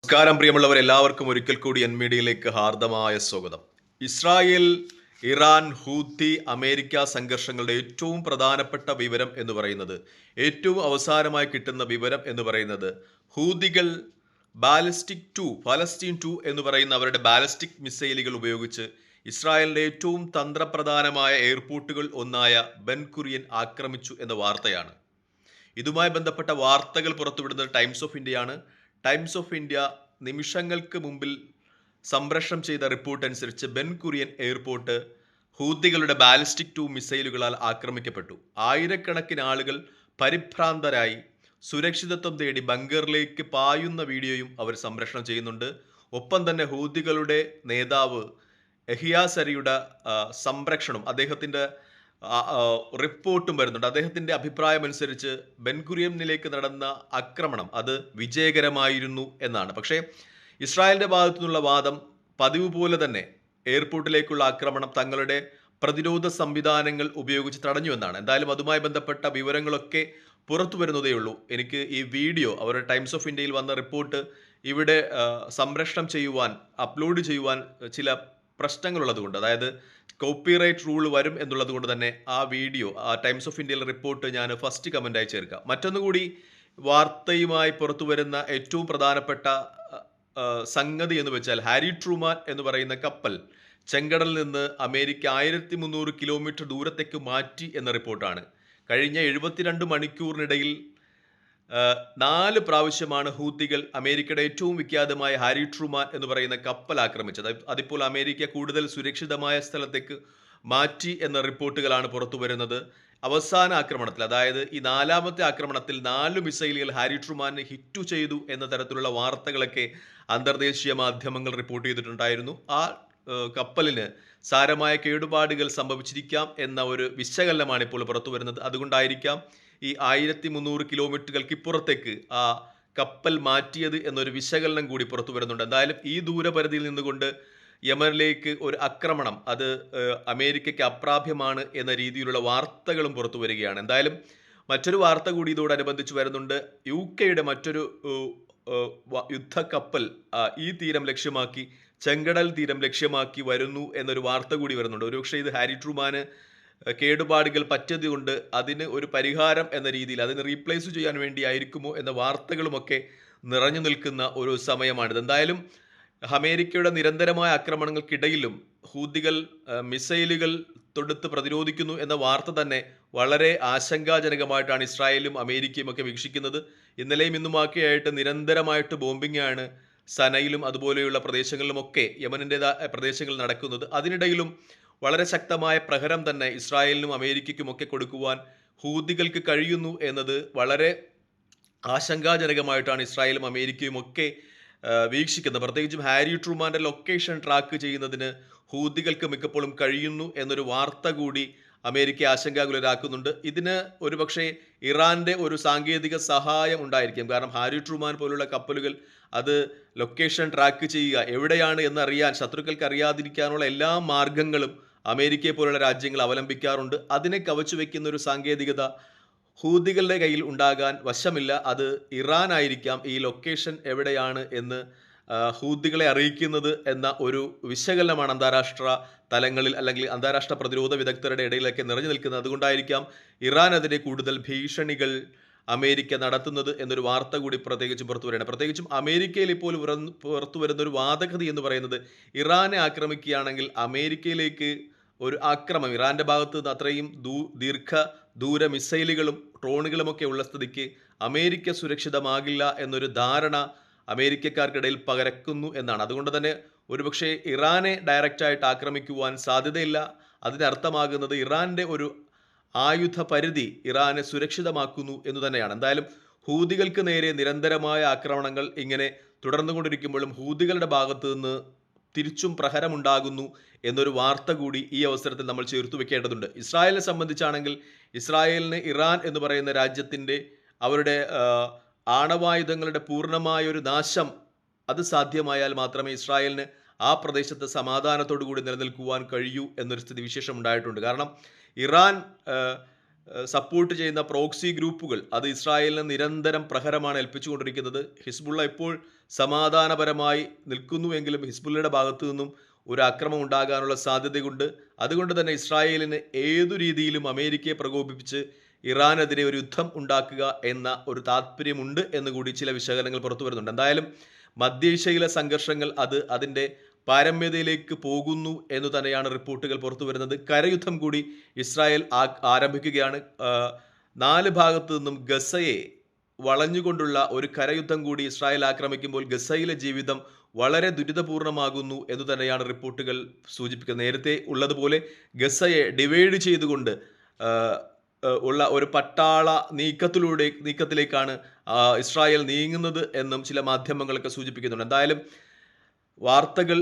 നമസ്കാരം പ്രിയമുള്ളവർ, എല്ലാവർക്കും ഒരിക്കൽ കൂടി എൻ മീഡിയയിലേക്ക് ഹാർദമായ സ്വാഗതം. ഇസ്രായേൽ, ഇറാൻ, ഹൂത്തി, അമേരിക്ക സംഘർഷങ്ങളുടെ ഏറ്റവും പ്രധാനപ്പെട്ട വിവരം എന്ന് പറയുന്നത്, ഏറ്റവും അവസാനമായി കിട്ടുന്ന വിവരം എന്ന് പറയുന്നത്, ഹൂതികൾ ഫലസ്തീൻ 2 എന്ന് പറയുന്ന അവരുടെ ബാലിസ്റ്റിക് മിസൈലുകൾ ഉപയോഗിച്ച് ഇസ്രായേലിന്റെ ഏറ്റവും തന്ത്രപ്രധാനമായ എയർപോർട്ടുകൾ ഒന്നായ ബെൻ ഗുറിയൻ ആക്രമിച്ചു എന്ന വാർത്തയാണ്. ഇതുമായി ബന്ധപ്പെട്ട വാർത്തകൾ പുറത്തുവിടുന്നത് ടൈംസ് ഓഫ് ഇന്ത്യയാണ്. ടൈംസ് ഓഫ് ഇന്ത്യ നിമിഷങ്ങൾക്ക് മുമ്പിൽ സംപ്രേഷണം ചെയ്ത റിപ്പോർട്ട് അനുസരിച്ച് ബെൻ ഗുറിയൻ എയർപോർട്ട് ഹൂതികളുടെ ബാലിസ്റ്റിക് 2 മിസൈലുകളാൽ ആക്രമിക്കപ്പെട്ടു. ആയിരക്കണക്കിന് ആളുകൾ പരിഭ്രാന്തരായി സുരക്ഷിതത്വം തേടി ബങ്കറിലേക്ക് പായുന്ന വീഡിയോയും അവർ സംപ്രേഷണം ചെയ്യുന്നുണ്ട്. ഒപ്പം തന്നെ ഹൂതികളുടെ നേതാവ് യഹിയ സരിയുടെ സംരക്ഷണം, അദ്ദേഹത്തിൻ്റെ റിപ്പോർട്ടും വരുന്നുണ്ട്. അദ്ദേഹത്തിൻ്റെ അഭിപ്രായം അനുസരിച്ച് ബെൻ ഗുറിയനിലേക്ക് നടന്ന ആക്രമണം അത് വിജയകരമായിരുന്നു എന്നാണ്. പക്ഷേ ഇസ്രായേലിൻ്റെ ഭാഗത്തു നിന്നുള്ള വാദം പതിവ് പോലെ തന്നെ എയർപോർട്ടിലേക്കുള്ള ആക്രമണം തങ്ങളുടെ പ്രതിരോധ സംവിധാനങ്ങൾ ഉപയോഗിച്ച് തടഞ്ഞു എന്നാണ്. എന്തായാലും അതുമായി ബന്ധപ്പെട്ട വിവരങ്ങളൊക്കെ പുറത്തു വരുന്നതേ ഉള്ളൂ. എനിക്ക് ഈ വീഡിയോ, അവരുടെ ടൈംസ് ഓഫ് ഇന്ത്യയിൽ വന്ന റിപ്പോർട്ട് ഇവിടെ സംപ്രേഷണം ചെയ്യുവാൻ, അപ്ലോഡ് ചെയ്യുവാൻ ചില പ്രശ്നങ്ങളുള്ളതുകൊണ്ട്, അതായത് കോപ്പിറൈറ്റ് റൂൾ വരും എന്നുള്ളത് കൊണ്ട് തന്നെ ആ വീഡിയോ, ആ ടൈംസ് ഓഫ് ഇന്ത്യയിലെ റിപ്പോർട്ട് ഞാൻ ഫസ്റ്റ് കമൻ്റായി ചേർക്കാം. മറ്റൊന്നുകൂടി വാർത്തയുമായി പുറത്തു വരുന്ന ഏറ്റവും പ്രധാനപ്പെട്ട സംഗതി എന്ന് വെച്ചാൽ, ഹാരി ട്രൂമാൻ എന്ന് പറയുന്ന കപ്പൽ ചെങ്കടലിൽ നിന്ന് അമേരിക്ക 1300 കിലോമീറ്റർ ദൂരത്തേക്ക് മാറ്റി എന്ന റിപ്പോർട്ടാണ്. കഴിഞ്ഞ 72 മണിക്കൂറിനിടയിൽ 4 പ്രാവശ്യമാണ് ഹൂത്തികൾ അമേരിക്കയുടെ ഏറ്റവും വിഖ്യാതമായ ഹാരി ട്രൂമാൻ എന്ന് പറയുന്ന കപ്പൽ ആക്രമിച്ചത്. അതിപ്പോൾ അമേരിക്ക കൂടുതൽ സുരക്ഷിതമായ സ്ഥലത്തേക്ക് മാറ്റി എന്ന റിപ്പോർട്ടുകളാണ് പുറത്തു വരുന്നത്. അവസാന ആക്രമണത്തിൽ, അതായത് ഈ 4ാമത്തെ ആക്രമണത്തിൽ 4 മിസൈലുകൾ ഹാരി ട്രൂമാനെ ഹിറ്റ് ചെയ്തു എന്ന തരത്തിലുള്ള വാർത്തകളൊക്കെ അന്തർദേശീയ മാധ്യമങ്ങൾ റിപ്പോർട്ട് ചെയ്തിട്ടുണ്ടായിരുന്നു. ആ കപ്പലിന് സാരമായ കേടുപാടുകൾ സംഭവിച്ചിരിക്കാം എന്ന ഒരു വിശകലനമാണ് ഇപ്പോൾ പുറത്തു വരുന്നത്. അതുകൊണ്ടായിരിക്കാം ഈ 1300 കിലോമീറ്ററുകൾക്ക് ഇപ്പുറത്തേക്ക് ആ കപ്പൽ മാറ്റിയത് എന്നൊരു വിശകലനം കൂടി പുറത്തു വരുന്നുണ്ട്. എന്തായാലും ഈ ദൂരപരിധിയിൽ നിന്നുകൊണ്ട് യമനിലേക്ക് ഒരു ആക്രമണം അത് അമേരിക്കയ്ക്ക് അപ്രാപ്യമാണ് എന്ന രീതിയിലുള്ള വാർത്തകളും പുറത്തു വരികയാണ്. എന്തായാലും മറ്റൊരു വാർത്ത കൂടി ഇതോടനുബന്ധിച്ച് വരുന്നുണ്ട്. UK മറ്റൊരു യുദ്ധക്കപ്പൽ ഈ തീരം ലക്ഷ്യമാക്കി, ചെങ്കടൽ തീരം ലക്ഷ്യമാക്കി വരുന്നു എന്നൊരു വാർത്ത കൂടി വരുന്നുണ്ട്. ഒരുപക്ഷെ ഇത് ഹാരി ട്രൂമാന് കേടുപാടുകൾ പറ്റിയതുകൊണ്ട് അതിന് ഒരു പരിഹാരം എന്ന രീതിയിൽ അതിന് റീപ്ലേസ് ചെയ്യാൻ വേണ്ടി ആയിരിക്കുമോ എന്ന വാർത്തകളുമൊക്കെ നിറഞ്ഞു നിൽക്കുന്ന ഒരു സമയമാണിത്. എന്തായാലും അമേരിക്കയുടെ നിരന്തരമായ ആക്രമണങ്ങൾക്കിടയിലും ഹൂതികൾ മിസൈലുകൾ തൊടുത്ത് പ്രതിരോധിക്കുന്നു എന്ന വാർത്ത തന്നെ വളരെ ആശങ്കാജനകമായിട്ടാണ് ഇസ്രായേലും അമേരിക്കയും ഒക്കെ വീക്ഷിക്കുന്നത്. ഇന്നലെയും ഇന്നുമൊക്കെയായിട്ട് നിരന്തരമായിട്ട് ബോംബിംഗ് ആണ് സനയിലും അതുപോലെയുള്ള പ്രദേശങ്ങളിലുമൊക്കെ യമനിൻ്റെതായ പ്രദേശങ്ങളിൽ നടക്കുന്നത്. അതിനിടയിലും വളരെ ശക്തമായ പ്രഹരം തന്നെ ഇസ്രായേലിനും അമേരിക്കയ്ക്കും ഒക്കെ കൊടുക്കുവാൻ ഹൂതികൾക്ക് കഴിയുന്നു എന്നത് വളരെ ആശങ്കാജനകമായിട്ടാണ് ഇസ്രായേലും അമേരിക്കയും ഒക്കെ വീക്ഷിക്കുന്നത്. പ്രത്യേകിച്ചും ഹാരി ട്രൂമാൻ്റെ ലൊക്കേഷൻ ട്രാക്ക് ചെയ്യുന്നതിന് ഹൂതികൾക്ക് മിക്കപ്പോഴും കഴിയുന്നു എന്നൊരു വാർത്ത കൂടി അമേരിക്ക ആശങ്കാകുലരാക്കുന്നുണ്ട്. ഇതിന് ഒരുപക്ഷെ ഇറാൻ്റെ ഒരു സാങ്കേതിക സഹായം ഉണ്ടായിരിക്കും. കാരണം ഹാരി ട്രൂമാൻ പോലുള്ള കപ്പലുകൾ അത് ലൊക്കേഷൻ ട്രാക്ക് ചെയ്യുക, എവിടെയാണ് എന്നറിയാൻ ശത്രുക്കൾക്ക് അറിയാതിരിക്കാനുള്ള എല്ലാ മാർഗങ്ങളും അമേരിക്കയെ പോലുള്ള രാജ്യങ്ങൾ അവലംബിക്കാറുണ്ട്. അതിനെ കവച്ചു വയ്ക്കുന്ന ഒരു സാങ്കേതികത ഹൂതികളുടെ കയ്യിൽ ഉണ്ടാകാൻ വശമില്ല. അത് ഇറാൻ ആയിരിക്കാം ഈ ലൊക്കേഷൻ എവിടെയാണ് എന്ന് ഹൂതികളെ അറിയിക്കുന്നത് എന്ന ഒരു വിശകലനമാണ് അന്താരാഷ്ട്ര തലങ്ങളിൽ അല്ലെങ്കിൽ അന്താരാഷ്ട്ര പ്രതിരോധ വിദഗ്ധരുടെ ഇടയിലൊക്കെ നിറഞ്ഞു നിൽക്കുന്നത്. അതുകൊണ്ടായിരിക്കാം ഇറാനെതിരെ കൂടുതൽ ഭീഷണികൾ അമേരിക്ക നടത്തുന്നത് എന്നൊരു വാർത്ത കൂടി പ്രത്യേകിച്ചും പുറത്തു വരികയാണ്. പ്രത്യേകിച്ചും അമേരിക്കയിൽ ഇപ്പോൾ പുറത്തു വരുന്ന ഒരു വാദഗതി എന്ന് പറയുന്നത്, ഇറാനെ ആക്രമിക്കുകയാണെങ്കിൽ അമേരിക്കയിലേക്ക് ഒരു ആക്രമണം ഇറാൻ്റെ ഭാഗത്ത് നിന്ന് അത്രയും ദൂര മിസൈലുകളും ഡ്രോണുകളുമൊക്കെ ഉള്ള സ്ഥിതിക്ക് അമേരിക്ക സുരക്ഷിതമാകില്ല എന്നൊരു ധാരണ അമേരിക്കക്കാർക്കിടയിൽ പകരക്കുന്നു എന്നാണ്. അതുകൊണ്ട് തന്നെ ഒരുപക്ഷെ ഇറാനെ ഡയറക്റ്റായിട്ട് ആക്രമിക്കുവാൻ സാധ്യതയില്ല. അതിനർത്ഥമാകുന്നത് ഇറാൻ്റെ ഒരു ആയുധ പരിധി ഇറാനെ സുരക്ഷിതമാക്കുന്നു എന്ന് തന്നെയാണ്. എന്തായാലും ഹൂതികൾക്ക് നേരെ നിരന്തരമായ ആക്രമണങ്ങൾ ഇങ്ങനെ തുടർന്നുകൊണ്ടിരിക്കുമ്പോഴും ഹൂതികളുടെ ഭാഗത്ത് നിന്ന് തിരിച്ചും പ്രഹരമുണ്ടാകുന്നു എന്നൊരു വാർത്ത കൂടി ഈ അവസരത്തിൽ നമ്മൾ ചേർത്ത് വെക്കേണ്ടതുണ്ട്. ഇസ്രായേലിനെ സംബന്ധിച്ചാണെങ്കിൽ, ഇസ്രായേലിന് ഇറാൻ എന്ന് പറയുന്ന രാജ്യത്തിൻ്റെ അവരുടെ ആണവായുധങ്ങളുടെ പൂർണ്ണമായൊരു നാശം അത് സാധ്യമായാൽ മാത്രമേ ഇസ്രായേലിന് ആ പ്രദേശത്ത് സമാധാനത്തോടു കൂടി നിലനിൽക്കുവാൻ കഴിയൂ എന്നൊരു സ്ഥിതിവിശേഷം ഉണ്ടായിട്ടുണ്ട്. കാരണം ഇറാൻ സപ്പോർട്ട് ചെയ്യുന്ന പ്രോക്സി ഗ്രൂപ്പുകൾ അത് ഇസ്രായേലിന് നിരന്തരം പ്രഹരമാണ് ഏൽപ്പിച്ചുകൊണ്ടിരിക്കുന്നത്. ഹിസ്ബുള്ള ഇപ്പോൾ സമാധാനപരമായി നിൽക്കുന്നുവെങ്കിലും ഹിസ്ബുള്ളയുടെ ഭാഗത്തു നിന്നും ഒരു ആക്രമണം ഉണ്ടാകാനുള്ള സാധ്യതയുണ്ട്. അതുകൊണ്ട് തന്നെ ഇസ്രായേലിന് ഏതു രീതിയിലും അമേരിക്കയെ പ്രകോപിപ്പിച്ച് ഇറാനെതിരെ ഒരു യുദ്ധം ഉണ്ടാക്കുക എന്ന ഒരു താല്പര്യമുണ്ട് എന്നുകൂടി ചില വിശകലനങ്ങൾ പുറത്തു വരുന്നുണ്ട്. എന്തായാലും മധ്യേഷ്യയിലെ സംഘർഷങ്ങൾ അതിൻ്റെ പാരമ്യതയിലേക്ക് പോകുന്നു എന്ന് തന്നെയാണ് റിപ്പോർട്ടുകൾ പുറത്തു വരുന്നത്. കരയുദ്ധം കൂടി ഇസ്രായേൽ ആരംഭിക്കുകയാണ്. 4 ഭാഗത്തു നിന്നും ഗസയെ വളഞ്ഞുകൊണ്ടുള്ള ഒരു കരയുദ്ധം കൂടി ഇസ്രായേൽ ആക്രമിക്കുമ്പോൾ ഗസയിലെ ജീവിതം വളരെ ദുരിതപൂർണമാകുന്നു എന്ന് തന്നെയാണ് റിപ്പോർട്ടുകൾ സൂചിപ്പിക്കുന്നത്. നേരത്തെ ഉള്ളതുപോലെ ഗസയെ ഡിവൈഡ് ചെയ്തുകൊണ്ട് ഉള്ള ഒരു പട്ടാള നീക്കത്തിലേക്കാണ് ഇസ്രായേൽ നീങ്ങുന്നത് എന്നും ചില മാധ്യമങ്ങളൊക്കെ സൂചിപ്പിക്കുന്നുണ്ട്. എന്തായാലും വാർത്തകൾ